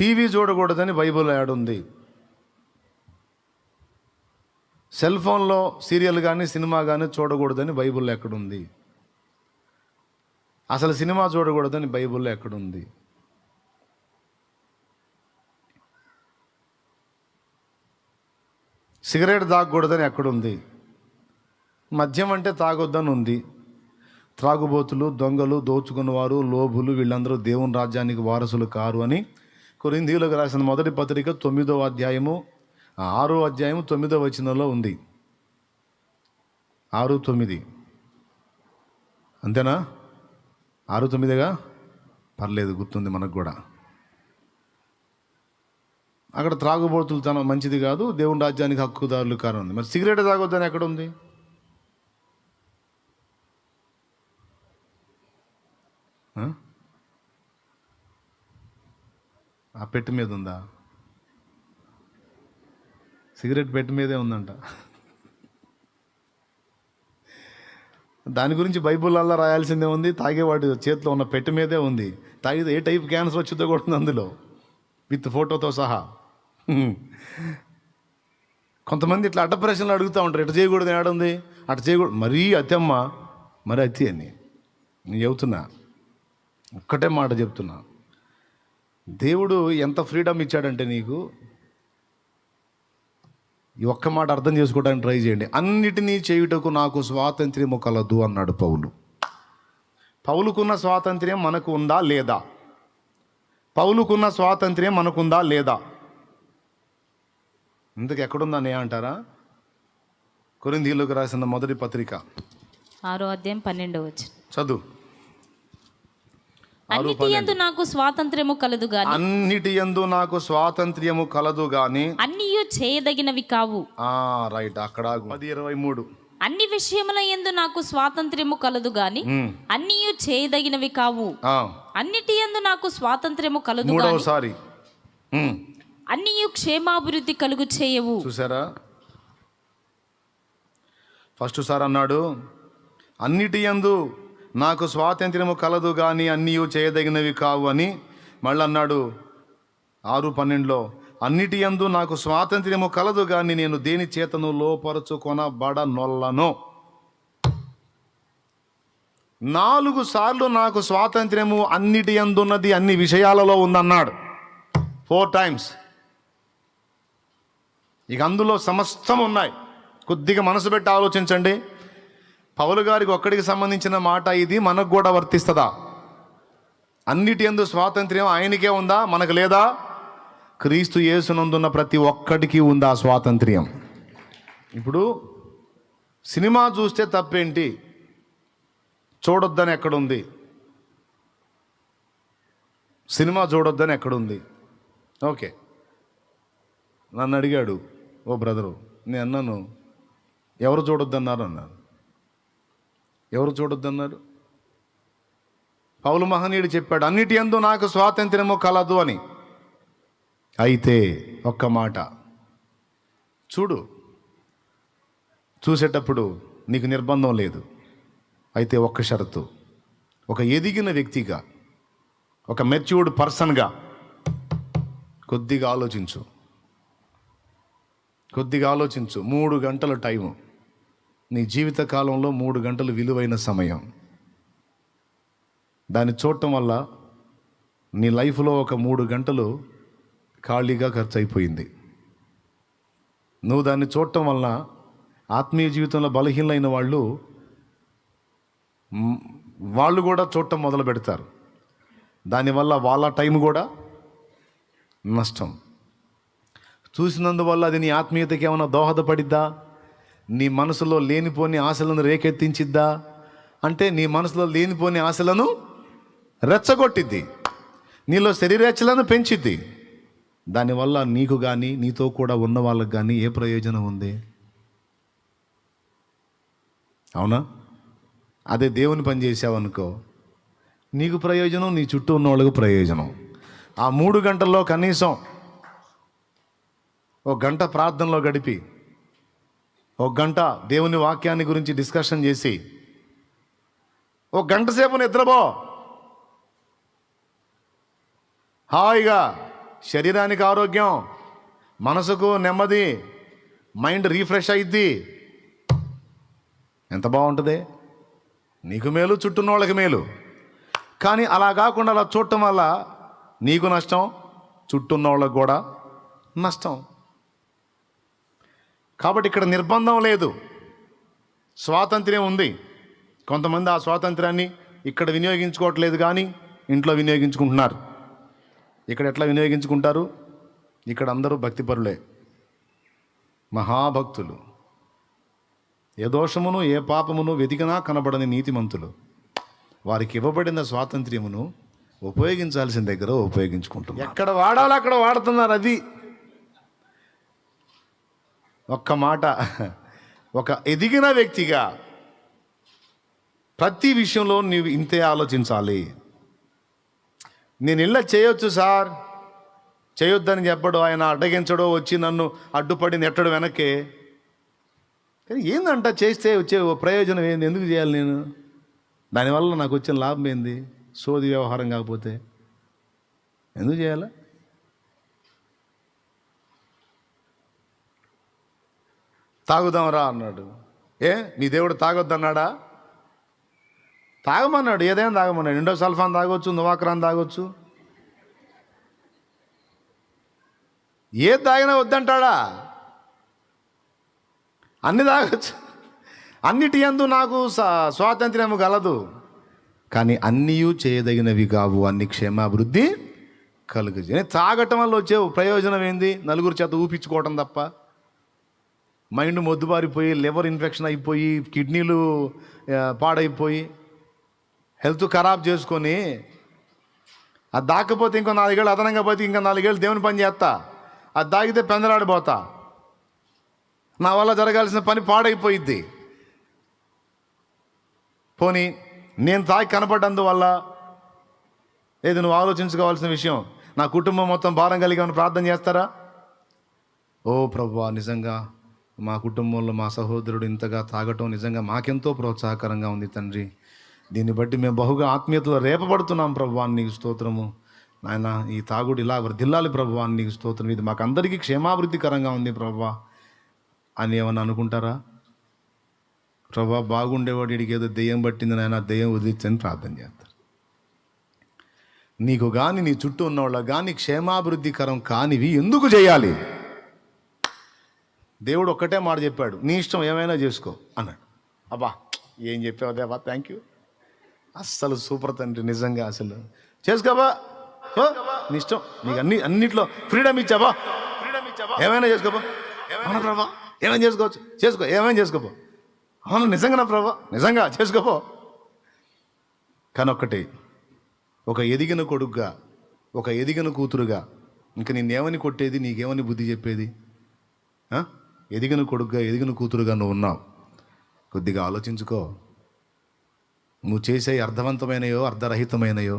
TV చూడకూడదని Bible యాడుంది? Cell ఫోన్లో సీరియల్ కానీ సినిమా కానీ చూడకూడదని బైబిల్లో ఎక్కడుంది? అసలు సినిమా చూడకూడదని బైబిల్లో ఎక్కడుంది? సిగరెట్ తాగకూడదని ఎక్కడుంది? మద్యం అంటే తాగొద్దని ఉంది. త్రాగుబోతులు, దొంగలు, దోచుకున్నవారు, లోభులు వీళ్ళందరూ దేవుని రాజ్యానికి వారసులు కారు అని కొరింథీయులకు రాసిన మొదటి పత్రిక 9వ అధ్యాయము 6వ అధ్యాయము 9వ వచనంలో ఉంది. 6:9 అంతేనా? 6:9గా పర్లేదు, గుర్తుంది మనకు కూడా. అక్కడ త్రాగుబోతులు తన మంచిది కాదు, దేవుని రాజ్యానికి హక్కుదారులు కారు ఉంది. మరి సిగరెట్ తాగొద్దని ఎక్కడ ఉంది? ఆ పెట్టు మీద ఉందా? సిగరెట్ పెట్టు మీదే ఉందంట. దాని గురించి బైబిల్లో రాయాల్సిందే ఉంది. తాగేవాడి చేతిలో ఉన్న పెట్టు మీదే ఉంది. తాగితే ఏ టైప్ క్యాన్సర్ వచ్చిందో కూడా ఉంది అందులో, విత్ ఫోటోతో సహా. కొంతమంది ఇట్లా అడ్డ ప్రశ్నలు అడుగుతూ ఉంటారు, ఇట్లా చేయకూడదు ఏడుంది, అట్లా చేయకూడదు. మరీ అతమ్మ, మరి అతి అని నేను చెబుతున్నా. ఒక్కటే మాట చెప్తున్నా, దేవుడు ఎంత ఫ్రీడమ్ ఇచ్చాడంటే నీకు, ఈ ఒక్క మాట అర్థం చేసుకోవడానికి ట్రై చేయండి. అన్నిటినీ చేయుటకు నాకు స్వాతంత్ర్యము కలదు అన్నాడు పౌలు. పౌలుకున్న స్వాతంత్ర్యం మనకు ఉందా లేదా? పౌలుకున్న స్వాతంత్ర్యం మనకుందా లేదా? ఇందుకు ఎక్కడుందని అంటారా? కొరింథీయులకు రాసిన మొదటి పత్రిక 6వ అధ్యాయం 12వ వచనం చదువు. అన్నిటి యందు నాకు స్వాతంత్ర్యము కలదు గాని, అన్నిటి యందు నాకు స్వాతంత్ర్యము కలదు గాని అన్నియు చేయదగినవి కావు. రైట్, అక్కడ 10:23 అన్ని విషయముల యందు నాకు స్వాతంత్ర్యము కలదు గాని అన్నియు చేయదగినవి కావు. అన్నిటి యందు నాకు స్వాతంత్ర్యము కలదు గాని మూడవసారి అన్నియు క్షేమాభివృద్ధి కలుగు చేయవు. చూసారా? ఫస్ట్ సార్ అన్నాడు అన్నిటి యందు నాకు స్వాతంత్ర్యము కలదు కానీ అన్నీయు చేయదగినవి కావు అని. మళ్ళీ అన్నాడు 6:12లో అన్నిటి యందు నాకు స్వాతంత్ర్యము కలదు కానీ నేను దేని చేతను లోపరుచుకొనబడనొల్లను. 4 సార్లు నాకు స్వాతంత్ర్యము అన్నిటి యందున్నది, అన్ని విషయాలలో ఉందన్నాడు 4 times. ఇక అందులో సమస్తం ఉన్నాయి. కొద్దిగా మనసు పెట్టి ఆలోచించండి. పౌలు గారికి ఒక్కడికి సంబంధించిన మాట ఇది, మనకు కూడా వర్తిస్తుందా? అన్నిటి యందు స్వాతంత్ర్యం ఆయనకే ఉందా, మనకు లేదా? క్రీస్తు యేసునందున్న ప్రతి ఒక్కడికి ఉందా స్వాతంత్ర్యం? ఇప్పుడు సినిమా చూస్తే తప్పేంటి? చూడొద్దని ఎక్కడుంది? సినిమా చూడొద్దని ఎక్కడుంది? ఓకే, నన్ను అడిగాడు ఓ బ్రదరు, నేను అన్నాను ఎవరు చూడొద్దన్నారు అన్నాను. ఎవరు చూడొద్దన్నారు? పౌలు మహనీయుడు చెప్పాడు అన్నిటి యందు నాకు స్వాతంత్ర్యము కలదు అని. అయితే ఒక్క మాట చూడు, చూసేటప్పుడు నీకు నిర్బంధం లేదు. అయితే ఒక్క షరతు, ఒక ఎదిగిన వ్యక్తిగా, ఒక మెచ్యూర్డ్ పర్సన్గా కొద్దిగా ఆలోచించు. 3 గంటల టైము, నీ జీవిత కాలంలో 3 గంటలు విలువైన సమయం. దాన్ని చూడటం వల్ల నీ లైఫ్లో ఒక 3 గంటలు ఖాళీగా ఖర్చు అయిపోయింది. నువ్వు దాన్ని చూడటం వల్ల ఆత్మీయ జీవితంలో బలహీనమైన వాళ్ళు కూడా చూడటం మొదలు పెడతారు. దానివల్ల వాళ్ళ టైం కూడా నష్టం. చూసినందువల్ల అది నీ ఆత్మీయతకి ఏమైనా దోహదపడిద్దా? నీ మనసులో లేనిపోని ఆశలను రేకెత్తించిద్దా? అంటే నీ మనసులో లేనిపోని ఆశలను రెచ్చగొట్టిద్ది, నీలో శరీరేచ్ఛలను పెంచిద్ది. దానివల్ల నీకు కానీ నీతో కూడా ఉన్న వాళ్ళకి కానీ ఏ ప్రయోజనం ఉంది? అవునా? అదే దేవుని పని చేసావనుకో, నీకు ప్రయోజనం, నీ చుట్టూ ఉన్న వాళ్ళకి ప్రయోజనం. ఆ 3 గంటల్లో కనీసం 1 గంట ప్రార్థనలో గడిపి, 1 గంట దేవుని వాక్యాన్ని గురించి డిస్కషన్ చేసి, 1 గంట సేపు నిద్రపో, హాయిగా శరీరానికి ఆరోగ్యం, మనసుకు నెమ్మది, మైండ్ రీఫ్రెష్ అయ్యిద్ది. ఎంత బాగుంటుంది, నీకు మేలు, చుట్టూన్న వాళ్ళకి మేలు. కానీ అలా కాకుండా అలా చూడటం వల్ల నీకు నష్టం, చుట్టూన్న వాళ్ళకి కూడా నష్టం. కాబట్టి ఇక్కడ నిర్బంధం లేదు, స్వాతంత్ర్యం ఉంది. కొంతమంది ఆ స్వాతంత్రాన్ని ఇక్కడ వినియోగించుకోవట్లేదు, కానీ ఇంట్లో వినియోగించుకుంటున్నారు. ఇక్కడ ఎట్లా వినియోగించుకుంటారు? ఇక్కడ అందరూ భక్తిపరులే, మహాభక్తులు, ఏ దోషమును ఏ పాపమును వెతికినా కనబడని నీతిమంతులు. వారికి ఇవ్వబడిన స్వాతంత్ర్యమును ఉపయోగించాల్సిన దగ్గర ఉపయోగించుకుంటున్నారు. ఎక్కడ వాడాలో అక్కడ వాడుతున్నారు. అది ఒక్క మాట, ఒక ఎదిగిన వ్యక్తిగా ప్రతి విషయంలో నీవు ఇంతే ఆలోచించాలి. నేను ఇలా చేయొచ్చు సార్, చేయొద్దని చెప్పడు ఆయన, అడ్డగించడో వచ్చి నన్ను అడ్డుపడి నెట్టడు వెనక్కే. కానీ ఏందంట చేస్తే వచ్చే ప్రయోజనం ఏంది? ఎందుకు చేయాలి నేను? దానివల్ల నాకు వచ్చిన లాభం ఏంది? సోది వ్యవహారం కాకపోతే ఎందుకు చేయాలి? తాగుదాంరా అన్నాడు. మీ దేవుడు తాగొద్దన్నాడా? తాగమన్నాడు, ఏదైనా తాగమన్నాడు. ఇండోసల్ఫాన్ తాగొచ్చు, నువాక్రాన్ తాగొచ్చు, ఏది తాగినా వద్దంటాడా? అన్ని తాగొచ్చు. అన్నిటి యందు నాకు స్వాతంత్ర్యము గలదు, కానీ అన్నీ చేయదగినవి కావు, అన్ని క్షేమాభివృద్ధి కలుగు. తాగటం వల్ల వచ్చే ప్రయోజనం ఏంది? నలుగురు చేత ఊపించుకోవటం తప్ప. మైండ్ మొద్దుబారిపోయి, లివర్ ఇన్ఫెక్షన్ అయిపోయి, కిడ్నీలు పాడైపోయి, హెల్త్ ఖరాబ్ చేసుకొని, అది దాకపోతే ఇంకో 4 ఏళ్ళు అదనంగా పోతే ఇంకా 4 ఏళ్ళు దేవుని పని చేస్తా, అది దాగితే పెందలాడిపోతా, నా వల్ల జరగాల్సిన పని పాడైపోయిద్ది. పోనీ నేను తాగి కనపడ్డందువల్ల ఏది నువ్వు ఆలోచించుకోవాల్సిన విషయం, నా కుటుంబం మొత్తం భారం కలిగి ప్రార్థన చేస్తారా? ఓ ప్రభువా, నిజంగా మా కుటుంబంలో మా సహోదరుడు ఇంతగా తాగటం నిజంగా మాకెంతో ప్రోత్సాహకరంగా ఉంది తండ్రి. దీన్ని బట్టి మేము బహుగా ఆత్మీయతలో రేపబడుతున్నాం ప్రభువా, నీకు స్తోత్రము. నాయన, ఈ తాగుడు ఇలా వర్ధిల్లాలి ప్రభువా, నీకు స్తోత్రం. ఇది మాకు అందరికీ క్షేమాభివృద్ధికరంగా ఉంది ప్రభువా అని ఏమన్నా అనుకుంటారా? ప్రభువా, బాగుండేవాడు, వీడికి ఏదో దెయ్యం పట్టింది నాయన, దెయ్యం వదిలించని ప్రార్థన చేస్తారు. నీకు కానీ నీ చుట్టూ ఉన్నవాళ్ళకి కానీ క్షేమాభివృద్ధికరం కానివి ఎందుకు చేయాలి? దేవుడు ఒక్కటే మాట చెప్పాడు, నీ ఇష్టం ఏమైనా చేసుకో అన్నాడు. అబ్బా, ఏం చెప్పావు దేవా, థ్యాంక్ యూ. అస్సలు సూపర్ తండ్రి, నిజంగా అసలు చేసుకోబా, నీ ఇష్టం, నీకు అన్నిట్లో ఫ్రీడమ్ ఇచ్చాబా, ఏమైనా చేసుకోబా. అవునా ప్రభా, ఏమైనా చేసుకోవచ్చు, చేసుకో, ఏమైనా చేసుకోపో. అవును, నిజంగా నా ప్రభా, నిజంగా చేసుకోపో. కానీ ఒక్కటి, ఒక ఎదిగిన కొడుకుగా, ఒక ఎదిగిన కూతురుగా ఇంక నిన్నేమని కొట్టేది, నీకేమని బుద్ధి చెప్పేది? ఎదిగిన కొడుకుగా, ఎదిగిన కూతురుగా నువ్వు ఉన్నావు. కొద్దిగా ఆలోచించుకో. నువ్వు చేసే అర్థవంతమైనయో అర్ధరహితమైనయో,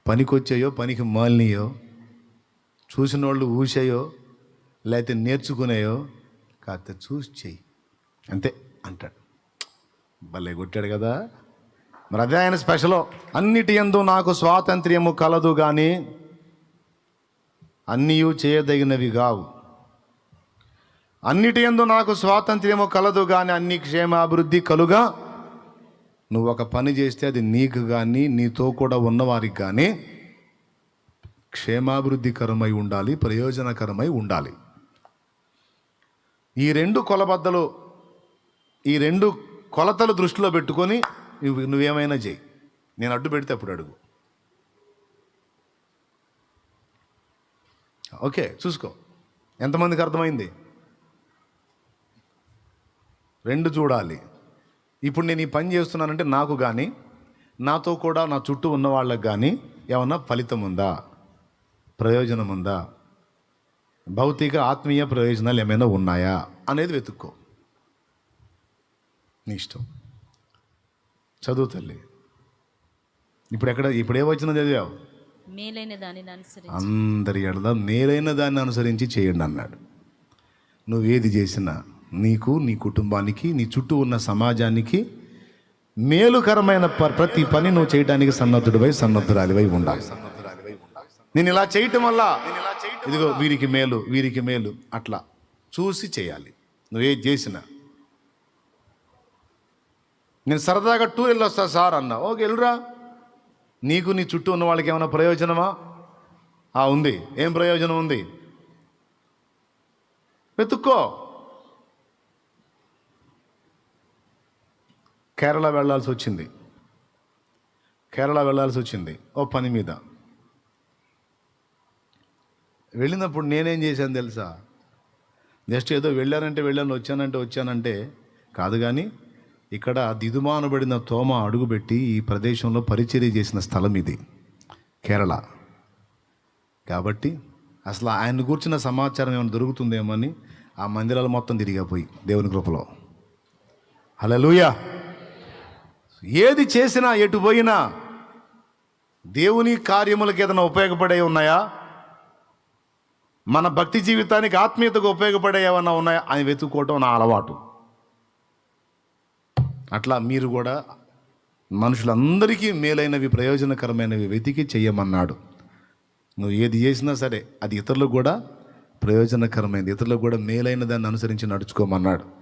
పనికొచ్చాయో పనికి మాలినయో, చూసిన వాళ్ళు ఊసాయో లేకపోతే నేర్చుకునేయో కాకపోతే చూసి చెయ్యి అంతే అంటాడు. భలే కొట్టాడు కదా. మరి అదే ఆయన స్పెషల్. అన్నిటి యందు నాకు స్వాతంత్ర్యము కలదు, కానీ అన్నీ చేయదగినవి కావు. అన్నిటి యందు నాకు స్వాతంత్ర్యము కలదు, కానీ అన్ని క్షేమాభివృద్ధి కలుగా. నువ్వు ఒక పని చేస్తే అది నీకు కానీ నీతో కూడా ఉన్నవారికి కానీ క్షేమాభివృద్ధికరమై ఉండాలి, ప్రయోజనకరమై ఉండాలి. ఈ రెండు కొలతలు దృష్టిలో పెట్టుకొని నువ్వేమైనా చేయి. నేను అడ్డు పెడితే అప్పుడు అడుగు. ఓకే, చూసుకో. ఎంతమందికి అర్థమైంది? రెండు చూడాలి. ఇప్పుడు నేను ఈ పని చేస్తున్నానంటే నాకు కానీ నాతో కూడా నా చుట్టూ ఉన్న వాళ్ళకి కానీ ఏమన్నా ఫలితం ఉందా, ప్రయోజనం ఉందా, భౌతిక ఆత్మీయ ప్రయోజనాలు ఏమైనా ఉన్నాయా అనేది వెతుక్కో. నీ ఇష్టం. చదువు తల్లి. ఇప్పుడు ఏ వచనం చదివావు? మేలైన దానిని అనుసరించి, అందరి ఎడల మేలైన దాన్ని అనుసరించి చేయండి అన్నాడు. నువ్వేది చేసినా నీకు, నీ కుటుంబానికి, నీ చుట్టూ ఉన్న సమాజానికి మేలుకరమైన ప్రతి పని నువ్వు చేయడానికి సన్నద్ధుడివై, సన్నద్ధురాలివై ఉండాలి. నేను ఇలా చేయటం వల్ల ఇదిగో వీరికి మేలు, వీరికి మేలు, అట్లా చూసి చేయాలి. నువ్వేం చేసినా. నేను సరదాగా టూర్ వెళ్ళొస్తా సార్ అన్నా, ఓకే వెళ్ళురా. నీకు నీ చుట్టూ ఉన్న వాళ్ళకి ఏమైనా ప్రయోజనమా? ఉంది. ఏం ప్రయోజనం ఉంది? వెతుక్కో. కేరళ వెళ్ళాల్సి వచ్చింది ఓ పని మీద. వెళ్ళినప్పుడు నేనేం చేశాను తెలుసా? జస్ట్ ఏదో వెళ్ళాను వచ్చానంటే కాదు. కానీ ఇక్కడ దిదుమానబడిన తోమ అడుగుపెట్టి ఈ ప్రదేశంలో పరిచర్య చేసిన స్థలం ఇది, కేరళ. కాబట్టి అసలు ఆయన కూర్చున్న సమాచారం ఏమైనా దొరుకుతుందేమో అని ఆ మందిరాలు మొత్తం తిరిగిపోయి దేవుని కృపలో. హల్లెలూయా. ఏది చేసినా ఎటు పోయినా దేవుని కార్యములకు ఏదైనా ఉపయోగపడే ఉన్నాయా, మన భక్తి జీవితానికి ఆత్మీయతకు ఉపయోగపడే ఏమన్నా ఉన్నాయా అని వెతుక్కోవటం నా అలవాటు. అట్లా మీరు కూడా మనుషులందరికీ మేలైనవి, ప్రయోజనకరమైనవి వెతికి చెయ్యమన్నాడు. నువ్వు ఏది చేసినా సరే అది ఇతరులకు కూడా ప్రయోజనకరమైనది, ఇతరులకు కూడా మేలైన దాన్ని అనుసరించి నడుచుకోమన్నాడు.